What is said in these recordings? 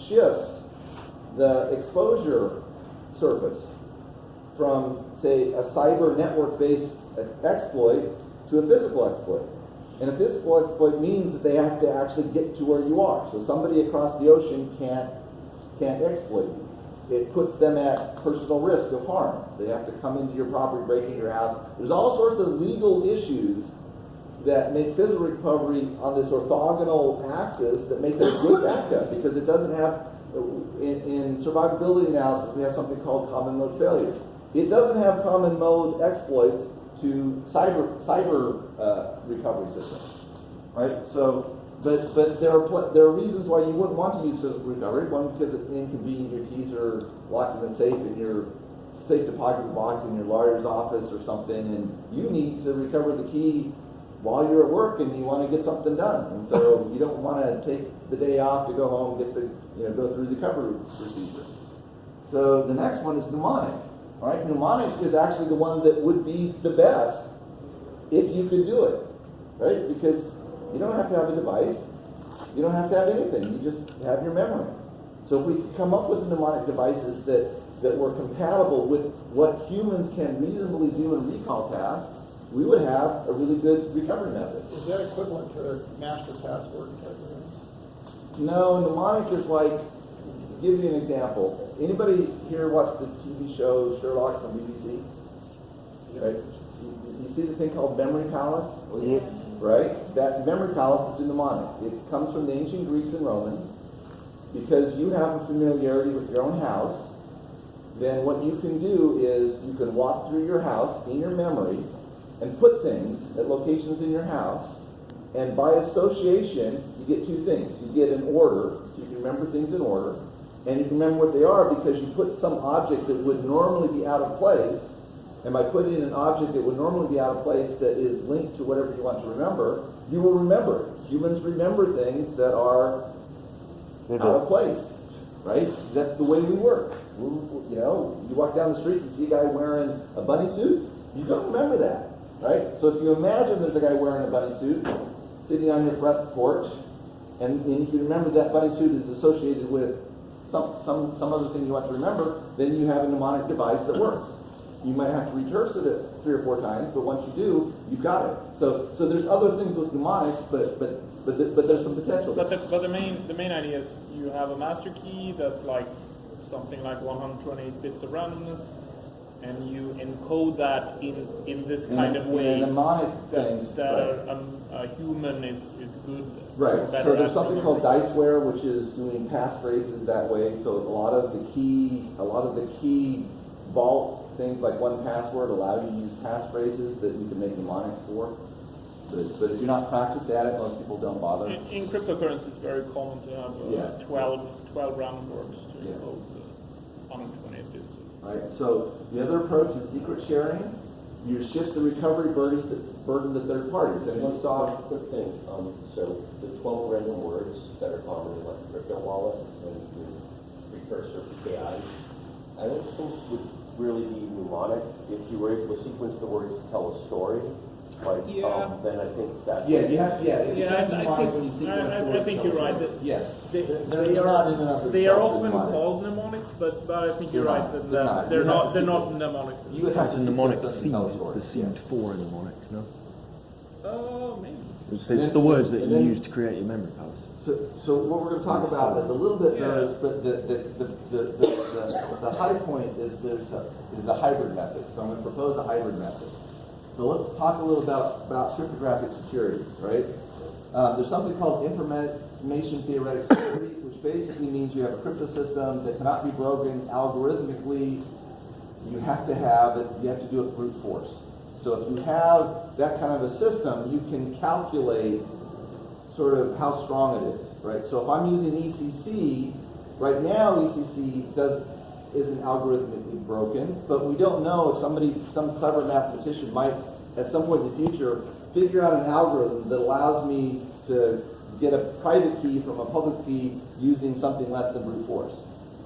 shifts the exposure surface from, say, a cyber network-based exploit to a physical exploit. And a physical exploit means that they have to actually get to where you are. So somebody across the ocean can't exploit you. It puts them at personal risk of harm. They have to come into your property, break into your house. There's all sorts of legal issues that make physical recovery on this orthogonal axis that make it a good backup, because it doesn't have, in survivability analysis, we have something called common mode failures. It doesn't have common mode exploits to cyber recovery systems, right? So, but there are reasons why you wouldn't want to use physical recovery. One, because it's inconvenient. Your keys are locked in the safe in your safe deposit box in your lawyer's office or something, and you need to recover the key while you're at work, and you want to get something done, and so you don't want to take the day off to go home and go through the recovery procedure. So the next one is mnemonic. All right, mnemonic is actually the one that would be the best if you could do it, right? Because you don't have to have a device, you don't have to have anything, you just have your memory. So if we could come up with mnemonic devices that were compatible with what humans can reasonably do in recall tasks, we would have a really good recovery method. Is that equivalent to a master password type of thing? No, mnemonic is like, give you an example. Anybody here watch the TV show Sherlock from BBC? Right? You see the thing called Memory Palace? Yeah. Right? That Memory Palace is a mnemonic. It comes from the ancient Greeks and Romans. Because you have a familiarity with your own house, then what you can do is you can walk through your house in your memory and put things at locations in your house, and by association, you get two things. You get an order, so you can remember things in order, and you can remember what they are because you put some object that would normally be out of place, and by putting an object that would normally be out of place that is linked to whatever you want to remember, you will remember it. Humans remember things that are out of place, right? That's the way we work. You walk down the street and see a guy wearing a bunny suit, you don't remember that, right? So if you imagine there's a guy wearing a bunny suit sitting on your front porch, and you can remember that bunny suit is associated with some other thing you want to remember, then you have a mnemonic device that works. You might have to rehearse it 3 or 4 times, but once you do, you've got it. So there's other things with mnemonics, but there's some potential. But the main idea is you have a master key that's like something like 128 bits of randomness, and you encode that in this kind of way. In a mnemonic things, a human is good. Right. So there's something called diceware, which is doing passphrases that way. So a lot of the key vault things like 1Password allow you to use passphrases that you can make mnemonics for. But if you're not practiced at it, most people don't bother. In cryptocurrency, it's very common to have 12 random words to encode 128 bits. Right. So the other approach is secret sharing. You shift the recovery burden to third parties. Anyone saw? Quick thing. So the 12 random words that are common in like crypto wallet and your precursor PKI, I don't think would really be mnemonic. If you were able to sequence the words to tell a story, like then I think that. Yeah, you have. Yeah, I think you're right. Yes. They are often called mnemonics, but I think you're right that they're not mnemonics. You would have It's to a mnemonic sequence seed, them and tell a the story. seed for a mnemonic, no? Maybe. It's the words that you use to create your memory palace. So what we're going to talk about is a little bit knows, but the high point is the hybrid method. So I'm going to propose a hybrid method. So let's talk a little about cryptographic security, right? There's something called information theoretic security, which basically means you have a crypto system that cannot be broken algorithmically. You have to do it brute force. So if you have that kind of a system, you can calculate sort of how strong it is, right? So if I'm using ECC, right now ECC isn't algorithmically broken, but we don't know if some clever mathematician might, at some point in the future, figure out an algorithm that allows me to get a private key from a public key using something less than brute force.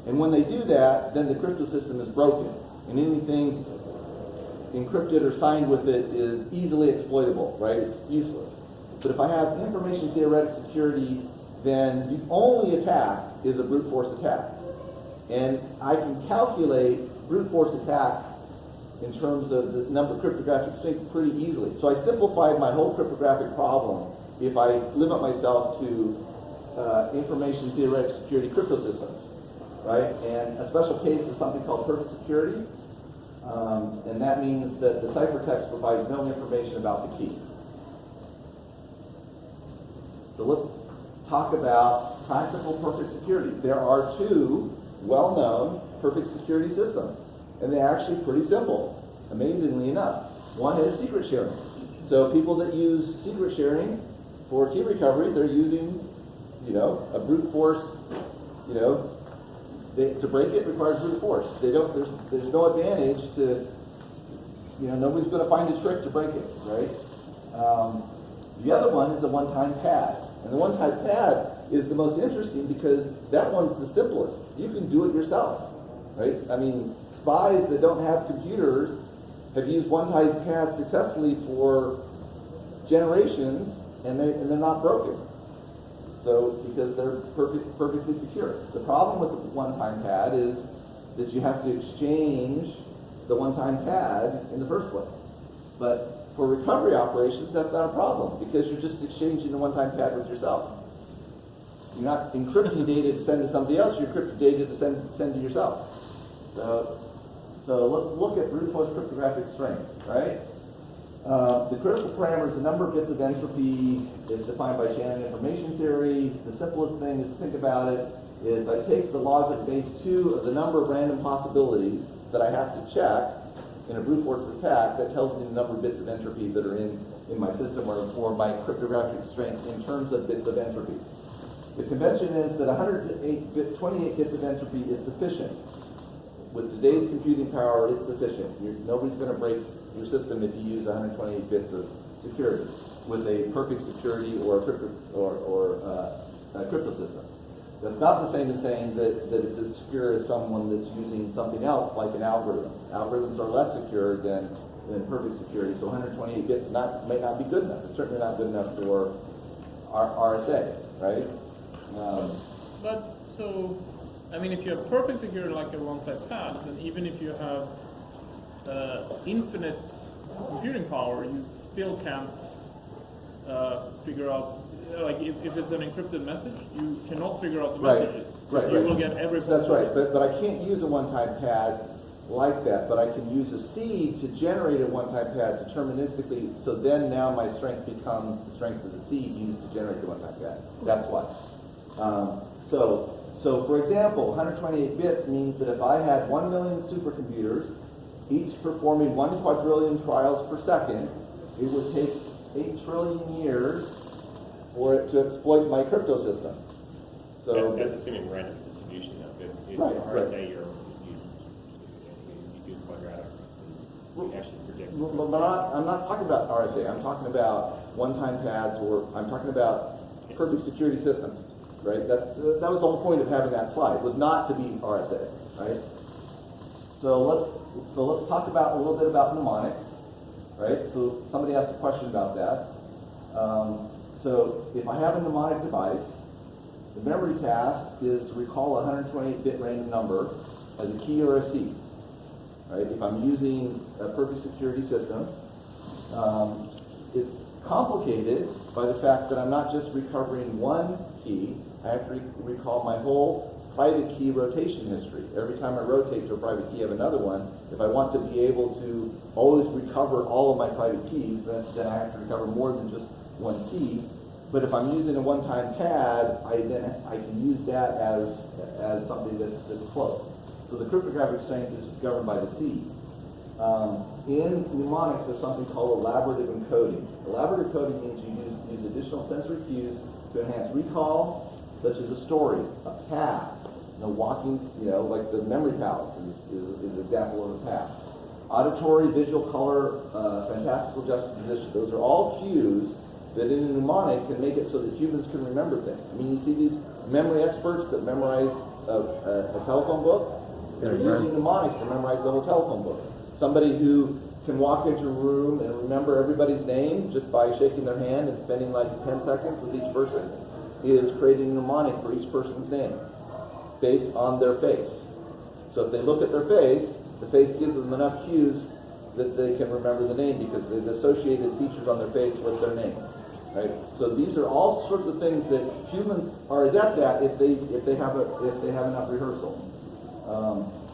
And when they do that, then the crypto system is broken, and anything encrypted or signed with it is easily exploitable, right? It's useless. But if I have information theoretic security then the only attack is a brute force attack. And I can calculate brute force attack in terms of the number of cryptographic strength pretty easily. So I simplified my whole cryptographic problem if I limit myself to information theoretic security crypto systems, right? And a special case is something called perfect security, and that means that the ciphertext provides no information about the key. So let's talk about practical perfect security. There are two well-known perfect security systems, and they're actually pretty simple, amazingly enough. One is secret sharing. So people that use secret sharing for key recovery, they're using, a brute force, to break it requires brute force. There's no advantage to, nobody's going to find a trick to break it, right? The other one is a one-time pad. And the one-time pad is the most interesting because that one's the simplest. You can do it yourself, right? I mean, spies that don't have computers have used one-time pads successfully for generations, and they're not broken. So, because they're perfectly secure. The problem with the one-time pad is that you have to exchange the one-time pad in the first place. But for recovery operations, that's not a problem because you're just exchanging the one-time pad with yourself. You're not encrypting data to send to somebody else, you're encrypting data to send to yourself. So let's look at brute force cryptographic strength, right? The critical parameters, the number of bits of entropy is defined by Shannon information theory. The simplest thing is to think about it is I take the log of base 2 of the number of random possibilities that I have to check in a brute force attack that tells me the number of bits of entropy that are in my system or my cryptographic strength in terms of bits of entropy. The convention is that 28 bits of entropy is sufficient. With today's computing power, it's sufficient. Nobody's going to break your system if you use 128 bits of security with a perfect security or a crypto system. That's not the same as saying that it's as secure as someone that's using something else like an algorithm. Algorithms are less secure than perfect security, so 128 bits may not be good enough. It's certainly not good enough for RSA, right? If you have perfect security like a one-type pad, then even if you have infinite computing power, you still can't figure out, if it's an encrypted message, you cannot figure out the messages. Right. You will get every. That's right, but I can't use a one-time pad like that, but I can use a seed to generate a one-time pad deterministically, so then now my strength becomes the strength of the seed used to generate the one-time pad. That's why. So for example, 128 bits means that if I had 1 million supercomputers, each performing 1 quadrillion trials per second, it would take 8 trillion years for it to exploit my crypto system. So that's assuming random distribution of it. Right. RSA, you do quadratics, and you actually predict. I'm not talking about RSA. I'm talking about one-time pads, or I'm talking about perfect security systems. Right? That was the whole point of having that slide, was not to be RSA, right? So let's talk about a little bit about mnemonics, right? So somebody asked a question about that. So if I have a mnemonic device, the memory task is to recall a 128-bit random number as a key or a seed, right? If I'm using a perfect security system, it's complicated by the fact that I'm not just recovering one key. I have to recall my whole private key rotation history. Every time I rotate to a private key, I have another one. If I want to be able to always recover all of my private keys, then I have to recover more than just one key. But if I'm using a one-time pad, I can use that as something that's close. So the cryptographic strength is governed by the seed. In mnemonics, there's something called elaborative encoding. Elaborative encoding means you use additional sensory cues to enhance recall, such as a story, a path, walking, like the memory palace is an example of a path. Auditory, visual, color, fantastical juxtaposition. Those are all cues that in a mnemonic can make it so that humans can remember things. I mean, you see these memory experts that memorize a telephone book? They're using mnemonics to memorize the whole telephone book. Somebody who can walk into a room and remember everybody's name just by shaking their hand and spending like 10 seconds with each person. is creating a mnemonic for each person's name based on their face. So if they look at their face, the face gives them enough cues that they can remember the name because they've associated features on their face with their name. Right? So these are all sorts of things that humans are adept at if they have enough rehearsal.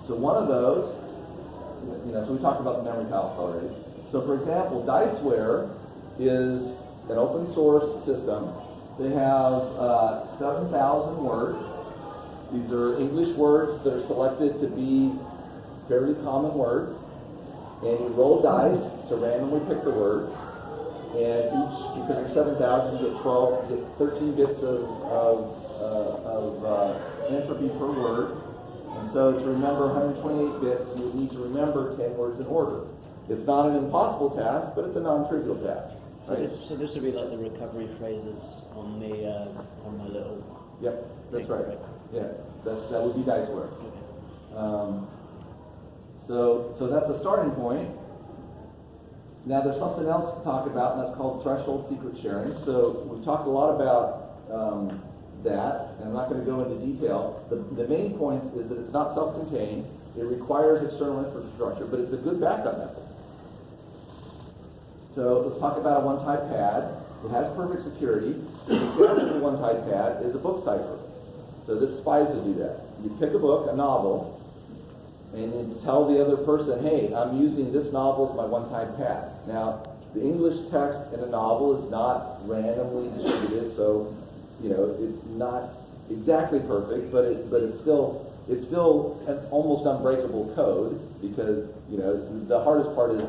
So one of those, so we talked about the memory palace already. So for example, Diceware is an open source system. They have 7,000 words. These are English words that are selected to be fairly common words. And you roll dice to randomly pick the words. And each, because there's 7,000, you get 13 bits of entropy per word. And so to remember 128 bits, you would need to remember 10 words in order. It's not an impossible task, but it's a non-trivial task. Right? So this would be like the recovery phrases on my little. Yep, that's thing, right. Yeah, that would be Diceware. Okay. So that's a starting point. Now there's something else to talk about, and that's called threshold secret sharing. So we've talked a lot about that, and I'm not going to go into detail. The main point is that it's not self-contained. It requires external infrastructure, but it's a good backup method. So let's talk about a one-type pad. It has perfect security. The example of a one-type pad is a book cipher. So this spies to do that. You pick a book, a novel, and you tell the other person, hey, I'm using this novel as my one-time pad. Now, the English text in a novel is not randomly distributed, so it's not exactly perfect, but it's still an almost unbreakable code because the hardest part is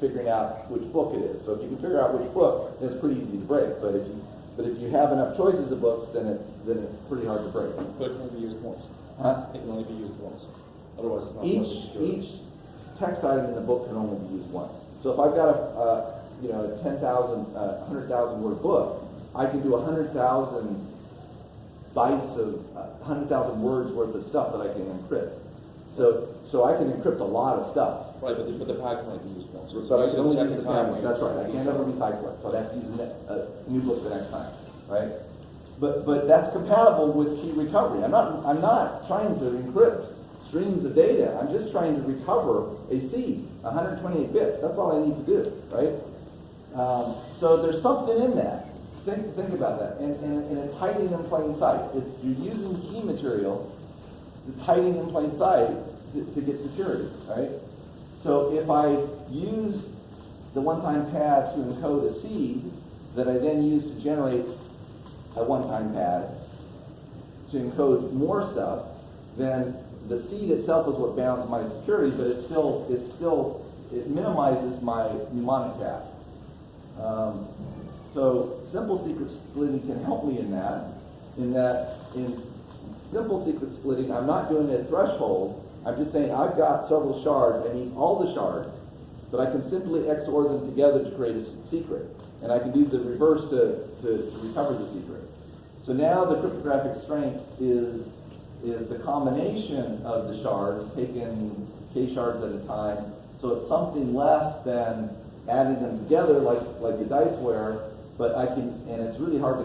figuring out which book it is. So if you can figure out which book, then it's pretty easy to break. But if you have enough choices of books, then it's pretty hard to break. But it can only be used once. Huh? It can only be used once. Otherwise, it's not Each text item in the book can only be used once. So if I've got a 100,000 word book, I can do 100,000 bytes of 100,000 words worth of stuff that I can encrypt. So I can encrypt a lot of stuff. Right, but the pad can only be used once. So I can only use the second time. pad. That's right. I can't ever recycle it. So I'd have to use a new book the next time, right? But that's compatible with key recovery. I'm not trying to encrypt streams of data. I'm just trying to recover a seed, 128 bits. That's all I need to do, right? So there's something in that. Think about that. And it's hiding in plain sight. You're using key material that's hiding in plain sight to get security, right? So if I use the one-time pad to encode a seed that I then use to generate a one-time pad to encode more stuff, then the seed itself is what bounds my security, but it minimizes my mnemonic task. So simple secret splitting can help me in that in simple secret splitting, I'm not doing it at threshold. I'm just saying I've got several shards. I need all the shards, but I can simply XOR them together to create a secret. And I can do the reverse to recover the secret. So now the cryptographic strength is the combination of the shards, taken k shards at a time. So it's something less than adding them together like the Diceware, but I can, and it's really hard to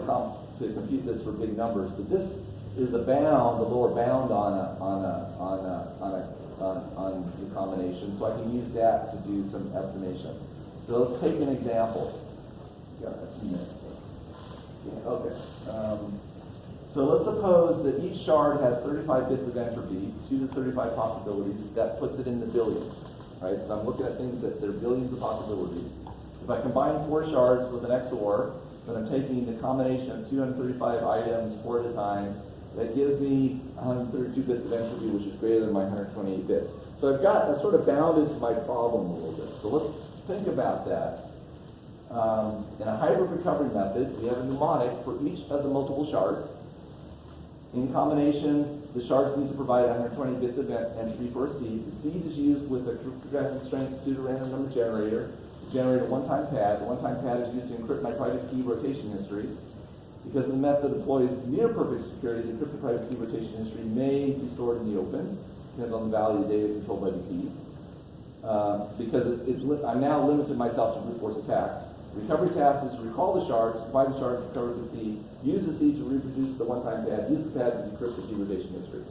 compute this for big numbers, but this is a bound, the lower bound on the combination, so I can use that to do some estimation. So let's take an example. Got a few minutes. Yeah, okay. So let's suppose that each shard has 35 bits of entropy, 2 to 35 possibilities. That puts it in the billions, right? So I'm looking at things that there are billions of possibilities. If I combine 4 shards with an XOR, then I'm taking the combination of 235 items 4 at a time. That gives me 132 bits of entropy, which is greater than my 128 bits. So I've got sort of bounded my problem a little bit. So let's think about that. In a hybrid recovery method, we have a mnemonic for each of the multiple shards. In combination, the shards need to provide 120 bits of entropy for a seed. The seed is used with a cryptographic strength pseudo-random number generator to generate a one-time pad. The one-time pad is used to encrypt my private key rotation history. Because the method employs near perfect security, the encrypted private key rotation history may be stored in the open, depends on the value of the data controlled by the key. Because I'm now limited myself to brute force attacks. Recovery task is to recall the shards, find the shards, recover the seed, use the seed to reproduce the one-time pad, use the pad to decrypt the degradation history.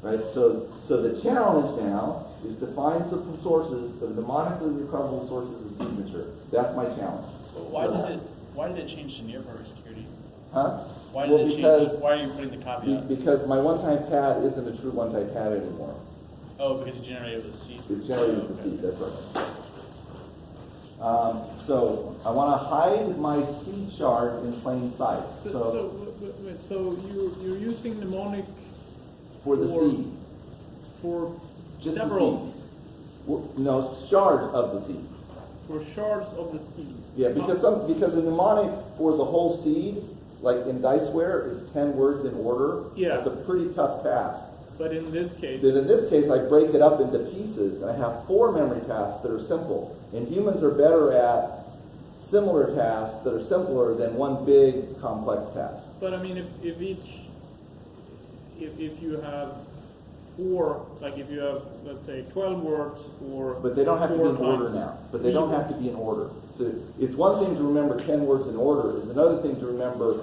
Right? So the challenge now is to find some sources, the mnemonically recoverable sources of seed material. That's my challenge. But why did it change to near perfect security? Huh? Why Well, did it because- change? Why are you putting the caveat? Because my one-time pad isn't a true one-time pad anymore. Oh, because it generated with the seed. It's generated with the seed, that's right. So I want to hide my seed shard in plain sight. So So you're using mnemonic for the for- seed, for just the several, seed. No, shards of the seed. for shards of the seed. Yeah, because a mnemonic for the whole seed, like in Diceware, is 10 words in order. Yeah. It's a pretty tough task. But in this case, Then in this case, I break it up into pieces, and I have 4 memory tasks that are simple. And humans are better at similar tasks that are simpler than one big complex task. but I mean, if you have 4, like if you have, let's say, 12 words or But they don't have to be 4 in order times now. But they don't have to be in order. So it's one thing to remember 10 words in order. It's another thing to remember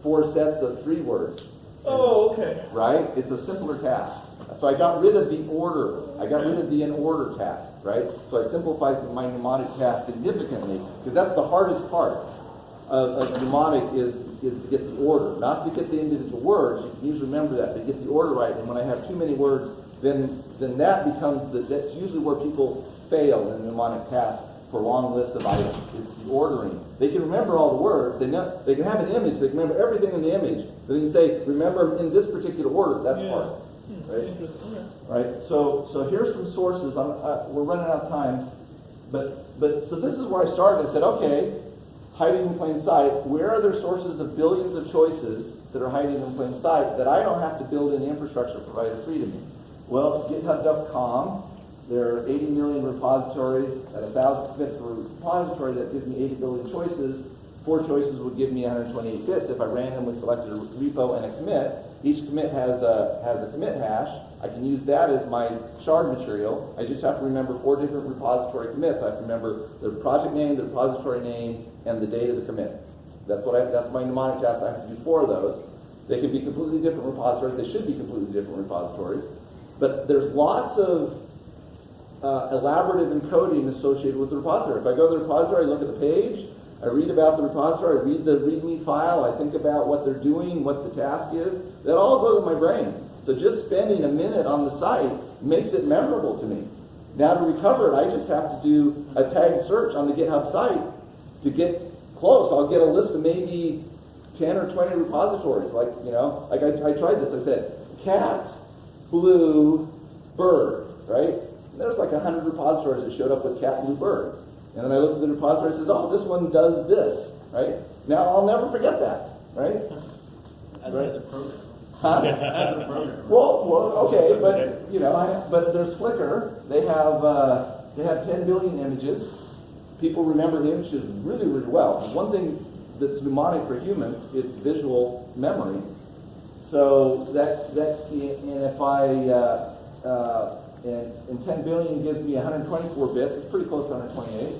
4 sets of 3 words. Oh, okay. Right? It's a simpler task. So I got rid of the order. I got rid of the in order task, right? So I simplified my mnemonic task significantly, because that's the hardest part of mnemonic is to get the order, not to get the individual words. You can usually remember that, but get the order right. And when I have too many words, then that becomes that's usually where people fail in mnemonic task for long lists of items. It's the ordering. They can remember all the words. They can have an image. They can remember everything in the image. But then you say, remember in this particular order. That's Yeah. hard. Right? Interesting. Okay. Right. So here's some sources. We're running out of time, but so this is where I started. I said, okay, hiding in plain sight. Where are there sources of billions of choices that are hiding in plain sight that I don't have to build any infrastructure provided free to me? Well, GitHub.com. There are 80 million repositories at 1,000 bits per repository. That gives me 80 billion choices. 4 choices would give me 128 bits if I randomly selected a repo and a commit. Each commit has a commit hash. I can use that as my shard material. I just have to remember 4 different repository commits. I have to remember the project name, the repository name, and the date of the commit. That's my mnemonic task. I have to do 4 of those. They can be completely different repositories. They should be completely different repositories. But there's lots of elaborative encoding associated with the repository. If I go to the repository, I look at the page, I read about the repository, I read the README file, I think about what they're doing, what the task is. That all goes in my brain. So just spending a minute on the site makes it memorable to me. Now to recover it, I just have to do a tag search on the GitHub site to get close. I'll get a list of maybe 10 or 20 repositories. Like I tried this. I said, cat, blue, bird, right? And there's like 100 repositories that showed up with cat, blue, bird. And then I looked at the repository and says, oh, this one does this, right? Now I'll never forget that, right? As a program. Huh? As a program. Well, okay, but but there's Flickr. They have 10 billion images. People remember images really, really well. One thing that's mnemonic for humans, it's visual memory. So and if and 10 billion gives me 124 bits. It's pretty close to 128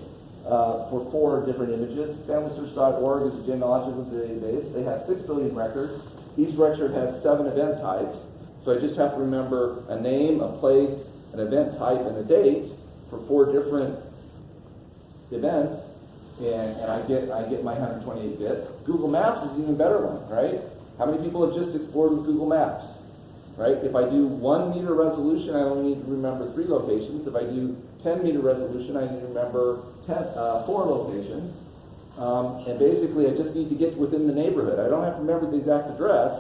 for 4 different images. FamilySearch.org is a genealogical database. They have 6 billion records. Each record has 7 event types. So I just have to remember a name, a place, an event type, and a date for 4 different events, and I get my 128 bits. Google Maps is an even better one, right? How many people have just explored with Google Maps? Right? If I do 1 meter resolution, I only need to remember 3 locations. If I do 10 meter resolution, I need to remember 4 locations. And basically, I just need to get within the neighborhood. I don't have to remember the exact address.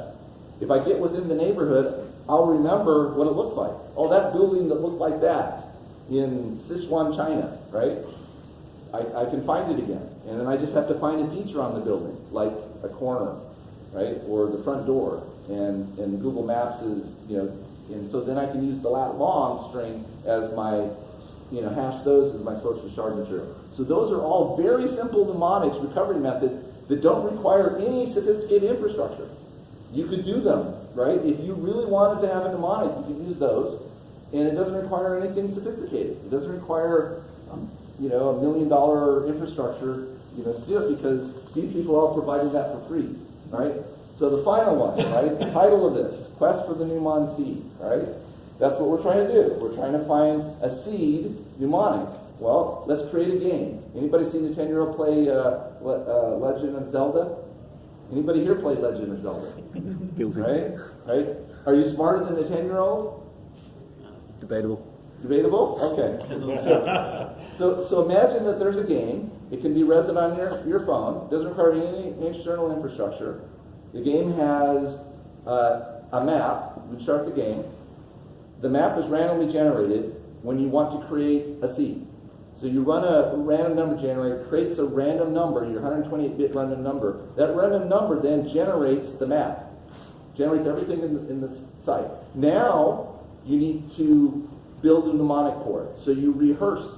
If I get within the neighborhood, I'll remember what it looks like. Oh, that building that looked like that in Sichuan, China, right? I can find it again. And then I just have to find a feature on the building, like a corner, right? Or the front door. And Google Maps is, and so then I can use the lat long string as my, hash those as my source of shard material. So those are all very simple mnemonics recovery methods that don't require any sophisticated infrastructure. You could do them, right? If you really wanted to have a mnemonic, you could use those, and it doesn't require anything sophisticated. It doesn't require, $1 million infrastructure, to do it because these people are all providing that for free, right? So the final one, right? The title of this, Quest for the Mnemon Seed, right? That's what we're trying to do. We're trying to find a seed mnemonic. Well, let's create a game. Anybody seen a 10-year-old play Legend of Zelda? Anybody here play Legend of Zelda? Guilty. Right? Are you smarter than a 10-year-old? Debatable. Debatable? Okay. So imagine that there's a game. It can be resident on your phone. It doesn't require any external infrastructure. The game has a map. We start the game. The map is randomly generated when you want to create a seed. So you run a random number generator, creates a random number, your 128-bit random number. That random number then generates the map, generates everything in the site. Now you need to build a mnemonic for it. So you rehearse.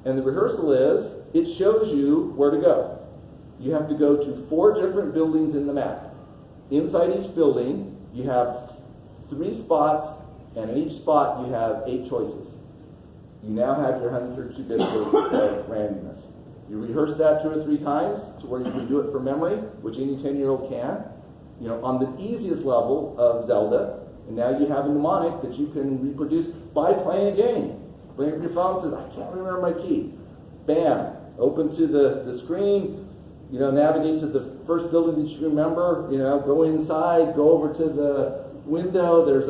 And the rehearsal is, it shows you where to go. You have to go to 4 different buildings in the map. Inside each building, you have 3 spots, and in each spot you have 8 choices. You now have your 132 bits of randomness. You rehearse that 2 or 3 times to where you can do it from memory, which any 10-year-old can. On the easiest level of Zelda, and now you have a mnemonic that you can reproduce by playing a game. Bring up your phone and says, I can't remember my key. Bam, open to the screen, navigate to the first building that you remember, go inside, go over to the window, there's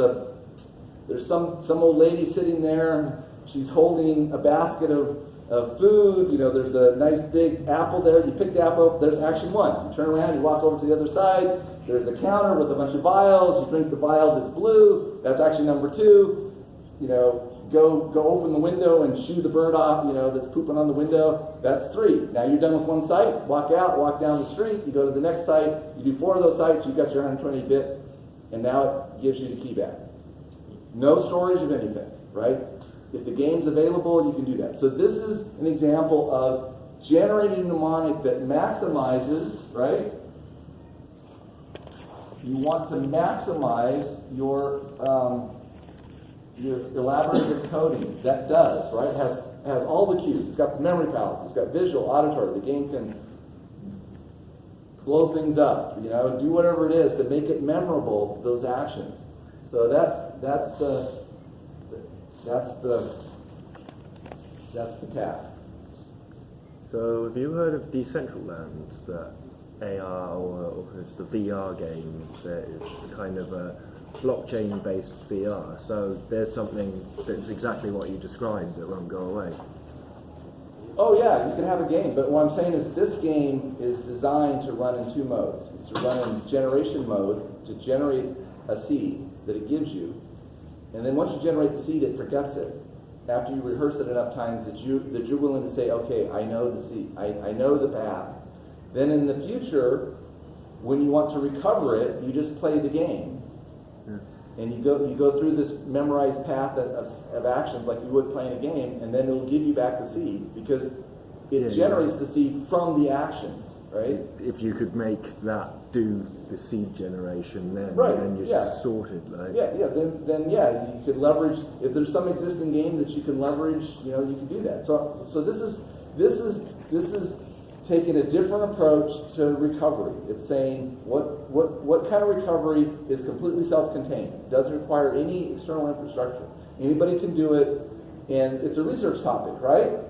some old lady sitting there, she's holding a basket of food, there's a nice big apple there, you pick the apple, there's action 1. You turn around, you walk over to the other side, there's a counter with a bunch of vials, you drink the vial that's blue, that's action number 2, go open the window and shoo the bird off, that's pooping on the window, that's 3. Now you're done with one site, walk out, walk down the street, you go to the next site, you do 4 of those sites, you've got your 120 bits, and now it gives you the key back. No storage of anything, right? If the game's available, you can do that. So this is an example of generating a mnemonic that maximizes, right? You want to maximize your elaborate coding. That does, right? Has all the cues. It's got the memory palace. It's got visual, auditory. The game can blow things up, do whatever it is to make it memorable, those actions. So that's the task. So have you heard of Decentraland, that AR or it's the VR game that is kind of a blockchain-based VR? So there's something that's exactly what you described that won't go away. Oh yeah, you can have a game, but what I'm saying is this game is designed to run in 2 modes. It's to run in generation mode, to generate a seed that it gives you, and then once you generate the seed, it forgets it. After you rehearse it enough times that you're willing to say, okay, I know the seed, I know the path. Then in the future, when you want to recover it, you just play the game. And you go through this memorized path of actions like you would playing a game, and then it'll give you back the seed because it generates the seed from the actions, right? If you could make that do the seed generation, then you're sorted, right? Then you could leverage, if there's some existing game that you can leverage, you can do that. So this is taking a different approach to recovery. It's saying what kind of recovery is completely self-contained, doesn't require any external infrastructure. Anybody can do it, and it's a research topic, right?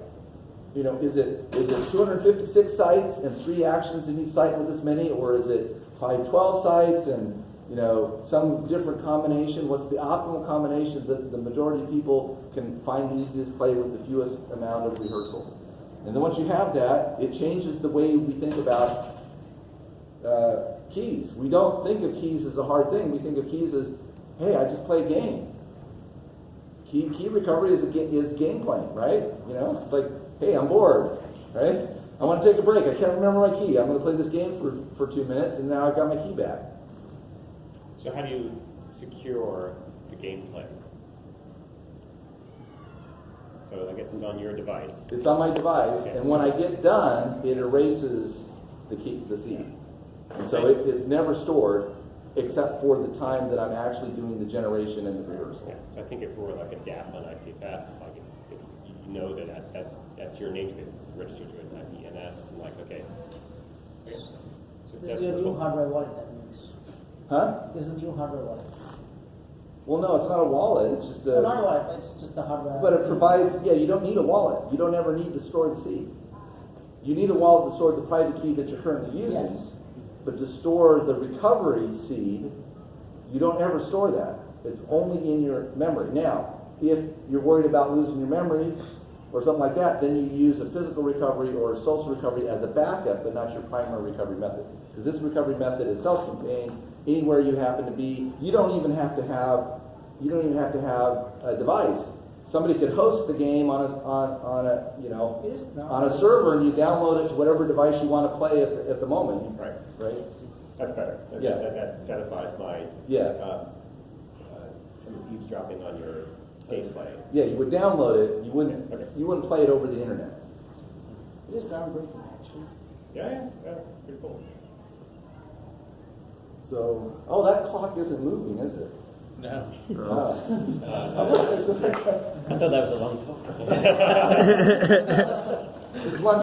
Is it 256 sites and 3 actions in each site with this many, or is it 512 sites and some different combination? What's the optimal combination that the majority of people can find the easiest play with the fewest amount of rehearsals? And then once you have that, it changes the way we think about keys. We don't think of keys as a hard thing. We think of keys as, hey, I just play a game. Key recovery is game playing, right? It's like, hey, I'm bored, right? I want to take a break. I can't remember my key. I'm going to play this game for 2 minutes, and now I've got my key back. So how do you secure the gameplay? So I guess it's on your device. It's on my device, Okay. and when I get done, it erases the seed. And so it's never stored except for the time that I'm actually doing the generation and the rehearsal. Yeah. So I think if we're like a DAP on IPFS, it's like it's know that that's your namespace. It's registered to an IPNS. And like, okay. So this is your new hardware wallet, that means. Huh? This is a new hardware wallet. Well, no, it's not a wallet. It's just a. Not a wallet, but it's just the hardware. But it provides. Yeah, you don't need a wallet. You don't ever need to store the seed. You need a wallet to store the private key that you're currently using. Yes. But to store the recovery seed, you don't ever store that. It's only in your memory. Now, if you're worried about losing your memory or something like that, then you use a physical recovery or a social recovery as a backup, but not your primary recovery method. Because this recovery method is self-contained. Anywhere you happen to be, you don't even have to have a device. Somebody could host the game on a server, and you download it to whatever device you want to play at the moment. Right. Right. That's better. Yeah. That satisfies my. Yeah. Someone's eavesdropping on your gameplay. Yeah, you would download it. You wouldn't. Okay. You wouldn't play it over the internet. It is groundbreaking, actually. Yeah, it's pretty cool. So, oh, that clock isn't moving, is it? No. I thought that was a long talk.